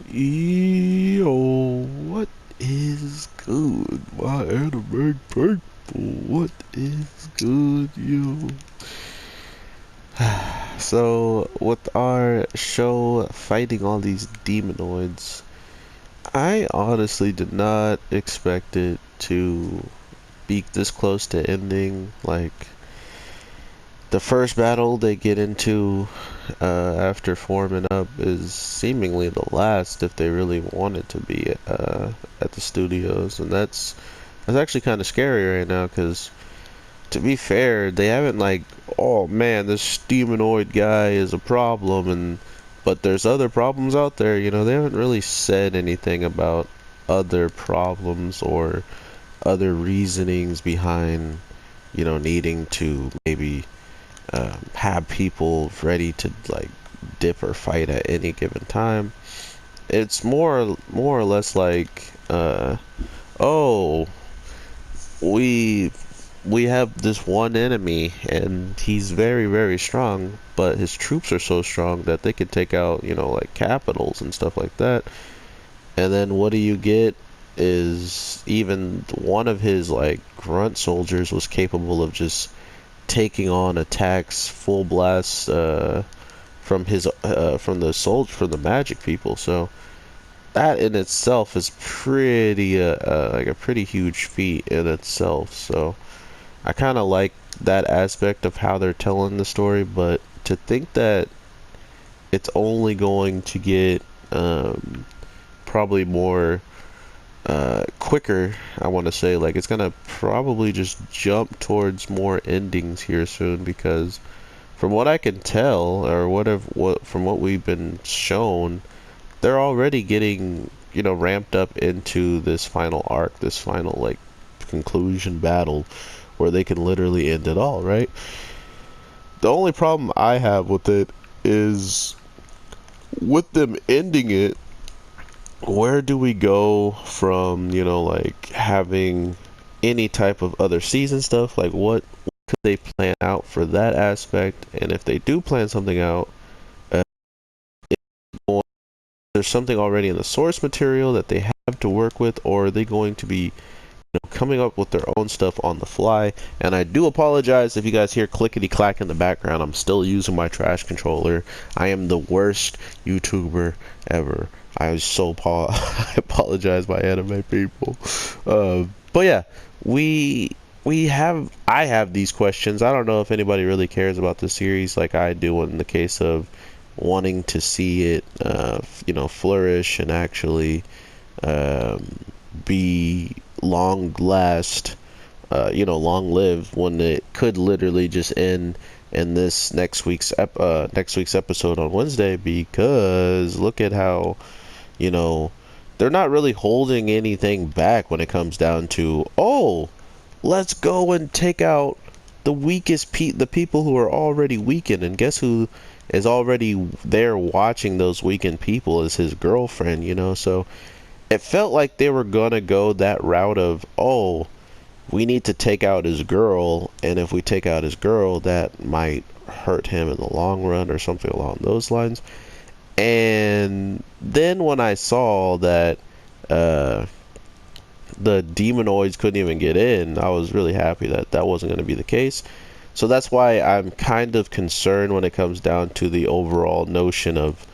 Yo, what is good, my anime people? What is good, yo? So, with our show fighting all these demonoids, I honestly did not expect it to be this close to ending. Like, the first battle they get into after forming up is seemingly the last if they really wanted to be at the studios, and that's actually kind of scary right now because to be fair, they haven't like, oh man, this demonoid guy is a problem, and but there's other problems out there. They haven't really said anything about other problems or other reasonings behind needing to maybe have people ready to like dip or fight at any given time. It's more or less like, oh, we we have this one enemy and he's very very strong, but his troops are so strong that they could take out like capitals and stuff like that. And then what do you get is even one of his like grunt soldiers was capable of just taking on attacks full blast from the magic people. So that in itself is pretty like a pretty huge feat in itself. So I kind of like that aspect of how they're telling the story, but to think that it's only going to get probably more quicker, I want to say, like it's gonna probably just jump towards more endings here soon, because from what I can tell, or from what we've been shown, they're already getting ramped up into this final arc, this final like conclusion battle where they can literally end it all, right? The only problem I have with it is with them ending it, where do we go from, like having any type of other season stuff? Like, what could they plan out for that aspect? And if they do plan something out, uh, there's something already in the source material that they have to work with, or are they going to be coming up with their own stuff on the fly? And I do apologize if you guys hear clickety clack in the background. I'm still using my trash controller. I am the worst YouTuber ever. I apologize, my anime people. But yeah, I have these questions. I don't know if anybody really cares about the series like I do in the case of wanting to see it, flourish and actually um, be long lived, when it could literally just end in this next week's episode on Wednesday, because look at how you know they're not really holding anything back when it comes down to, oh, let's go and take out the people who are already weakened, and guess who is already there watching those weakened people is his girlfriend, so it felt like they were gonna go that route of, oh, we need to take out his girl, and if we take out his girl, that might hurt him in the long run or something along those lines. And then when I saw that uh, the demonoids couldn't even get in, I was really happy that that wasn't going to be the case. So that's why I'm kind of concerned when it comes down to the overall notion of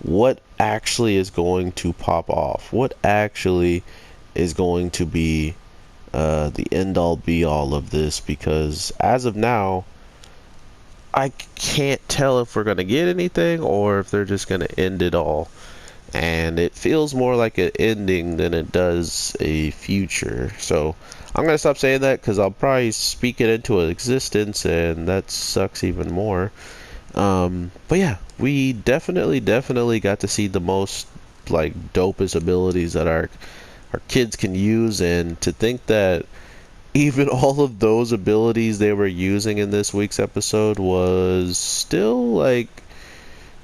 what actually is going to pop off, what actually is going to be the end all be all of this, because as of now, I can't tell if we're going to get anything or if they're just going to end it all. And it feels more like an ending than it does a future. So I'm going to stop saying that because I'll probably speak it into existence, and that sucks even more. But yeah, we definitely got to see the most like dopest abilities that our kids can use, and to think that even all of those abilities they were using in this week's episode was still like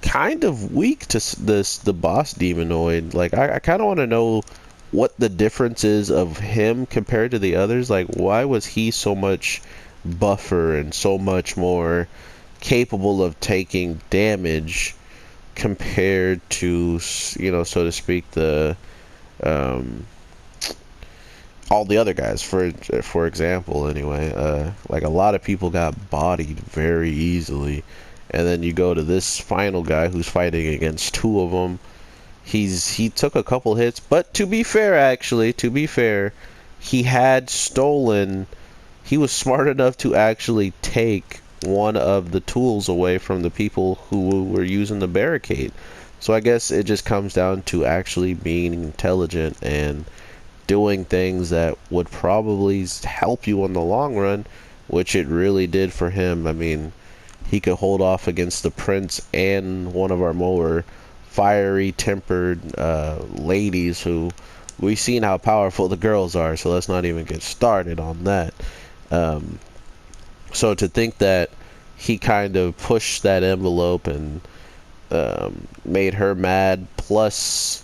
kind of weak to the boss demonoid. Like I kind of want to know what the difference is of him compared to the others. Like, why was he so much buffer and so much more capable of taking damage compared to, so to speak, the um, all the other guys. For example, anyway, like a lot of people got bodied very easily, and then you go to this final guy who's fighting against two of them. He took a couple hits, but to be fair, he had stolen. He was smart enough to actually take one of the tools away from the people who were using the barricade. So I guess it just comes down to actually being intelligent and doing things that would probably help you in the long run, which it really did for him. I mean, he could hold off against the prince and one of our more fiery tempered ladies who we've seen how powerful the girls are, so let's not even get started on that. um, so to think that he kind of pushed that envelope and made her mad, plus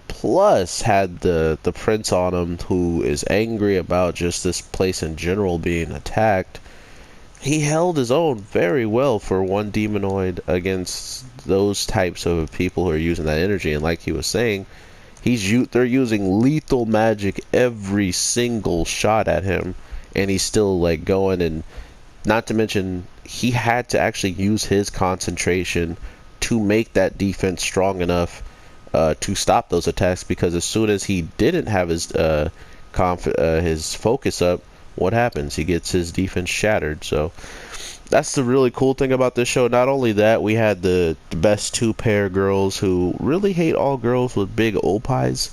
plus had the prince on him, who is angry about just this place in general being attacked. He held his own very well for one demonoid against those types of people who are using that energy. And like he was saying, they're using lethal magic every single shot at him, and he's still like going. And not to mention, he had to actually use his concentration to make that defense strong enough to stop those attacks, because as soon as he didn't have his focus up, what happens? He gets his defense shattered. So that's the really cool thing about this show. Not only that, we had the best two pair girls who really hate all girls with big opis.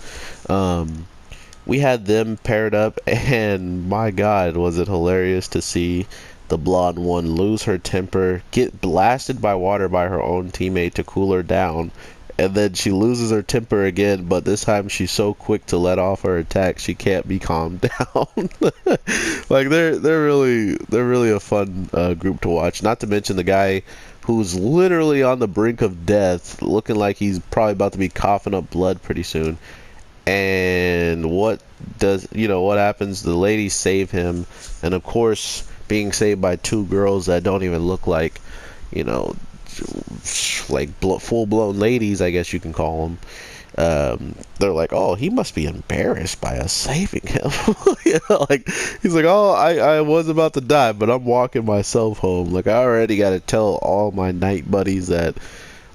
We had them paired up, and my god, was it hilarious to see the blonde one lose her temper, get blasted by water by her own teammate to cool her down, and then she loses her temper again, but this time she's so quick to let off her attack she can't be calmed down. Like they're really a fun group to watch. Not to mention the guy who's literally on the brink of death, looking like he's probably about to be coughing up blood pretty soon. And what happens? The ladies save him, and of course, being saved by two girls that don't even look like, like full-blown ladies, I guess you can call them. They're like, oh, he must be embarrassed by us saving him. Like he's like, oh, I was about to die, but I'm walking myself home. Like, I already got to tell all my night buddies that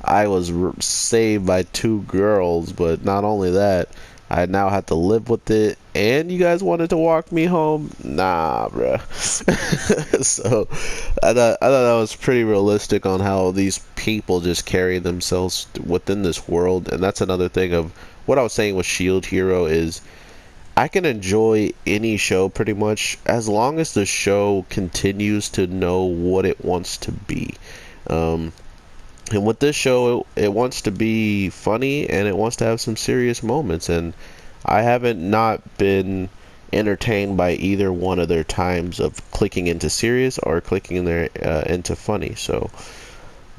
I was saved by two girls, but not only that, I now have to live with it, and you guys wanted to walk me home? Nah, bruh. So I thought that was pretty realistic on how these people just carry themselves within this world. And that's another thing of what I was saying with Shield Hero is I can enjoy any show pretty much as long as the show continues to know what it wants to be. And with this show, it wants to be funny, and it wants to have some serious moments. And I haven't not been entertained by either one of their times of clicking into serious or clicking into funny. So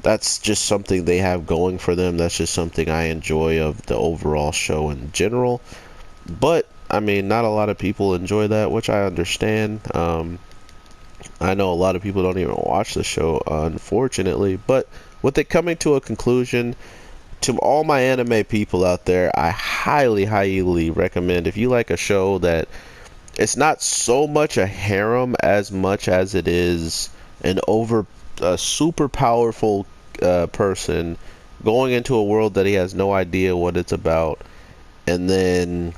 that's just something they have going for them. That's just something I enjoy of the overall show in general. But I mean, not a lot of people enjoy that, which I understand. I know a lot of people don't even watch the show, unfortunately. But with it coming to a conclusion, to all my anime people out there, I highly, highly recommend, if you like a show that it's not so much a harem as much as it is a super powerful person going into a world that he has no idea what it's about, and then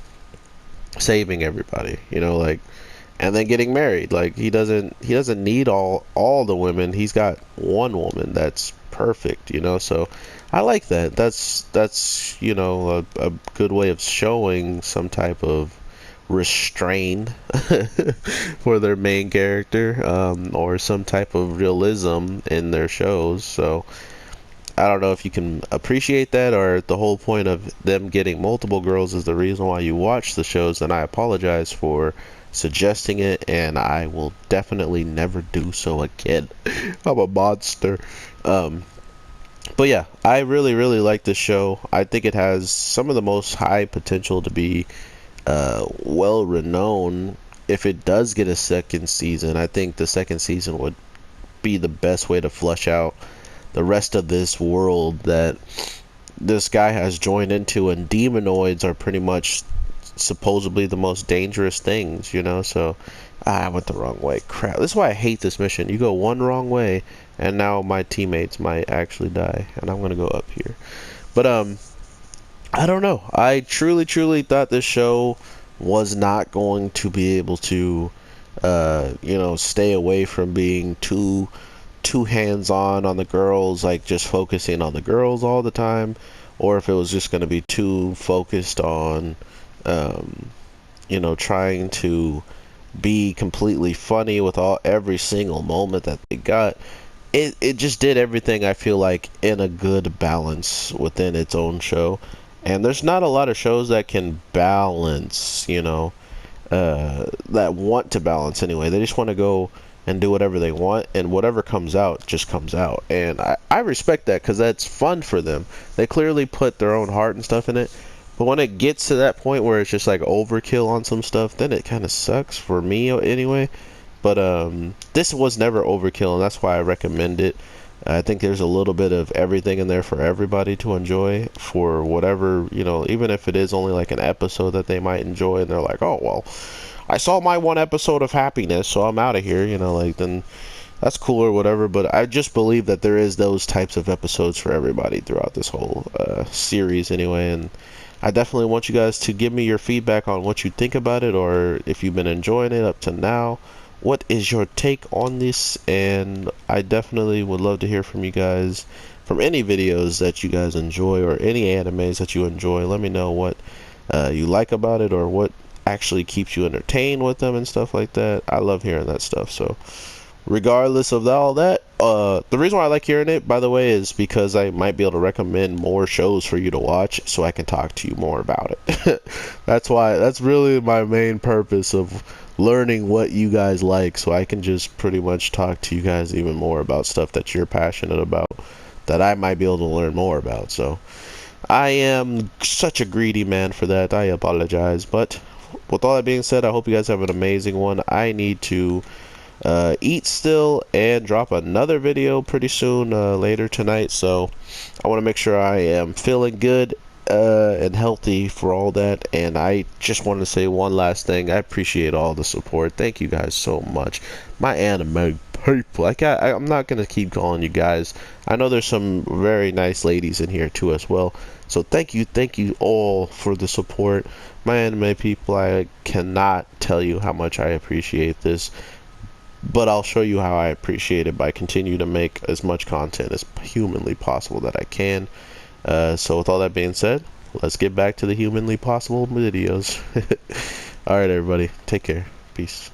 saving everybody, and then getting married. Like, he doesn't need all the women. He's got one woman that's perfect, so I like that. That's a good way of showing some type of restraint for their main character, or some type of realism in their shows. So I don't know if you can appreciate that, or the whole point of them getting multiple girls is the reason why you watch the shows. And I apologize for suggesting it, and I will definitely never do so again. I'm a monster. But yeah, I really, really like this show. I think it has some of the most high potential to be well renowned. If it does get a second season, I think the second season would be the best way to flush out the rest of this world that this guy has joined into, and demonoids are pretty much supposedly the most dangerous things, you know. So I went the wrong way. Crap, this is why I hate this mission. You go one wrong way and now my teammates might actually die, and I'm gonna go up here. But I don't know, I truly thought this show was not going to be able to you know, stay away from being too hands-on on the girls, like just focusing on the girls all the time, or if it was just going to be too focused on you know, trying to be completely funny with every single moment that they got. It just did everything, I feel like, in a good balance within its own show. And there's not a lot of shows that can balance, you know, that want to balance anyway. They just want to go and do whatever they want, and whatever comes out just comes out. And I respect that, because that's fun for them. They clearly put their own heart and stuff in it. But when it gets to that point where it's just like overkill on some stuff, then it kind of sucks for me anyway. But this was never overkill, and that's why I recommend it. I think there's a little bit of everything in there for everybody to enjoy, for whatever, you know, even if it is only like an episode that they might enjoy, and they're like, oh, well, I saw my one episode of happiness, so I'm out of here, you know, like, then that's cool or whatever. But I just believe that there is those types of episodes for everybody throughout this whole series anyway. And I definitely want you guys to give me your feedback on what you think about it, or if you've been enjoying it up to now. What is your take on this? And I definitely would love to hear from you guys, from any videos that you guys enjoy, or any animes that you enjoy. Let me know what you like about it, or what actually keeps you entertained with them and stuff like that. I love hearing that stuff. So regardless of all that, the reason why I like hearing it, by the way, is because I might be able to recommend more shows for you to watch, so I can talk to you more about it. That's really my main purpose of learning what you guys like, so I can just pretty much talk to you guys even more about stuff that you're passionate about, that I might be able to learn more about. So I am such a greedy man for that. I apologize. But with all that being said, I hope you guys have an amazing one. I need to eat still and drop another video pretty soon, later tonight. So I want to make sure I am feeling good and healthy for all that. And I just want to say one last thing. I appreciate all the support. Thank you guys so much, my anime people. I'm not gonna keep calling you guys. I know there's some very nice ladies in here too as well. So thank you all for the support, my anime people. I cannot tell you how much I appreciate this, but I'll show you how I appreciate it by continuing to make as much content as humanly possible that I can. So with all that being said, let's get back to the humanly possible videos. Alright everybody, take care. Peace.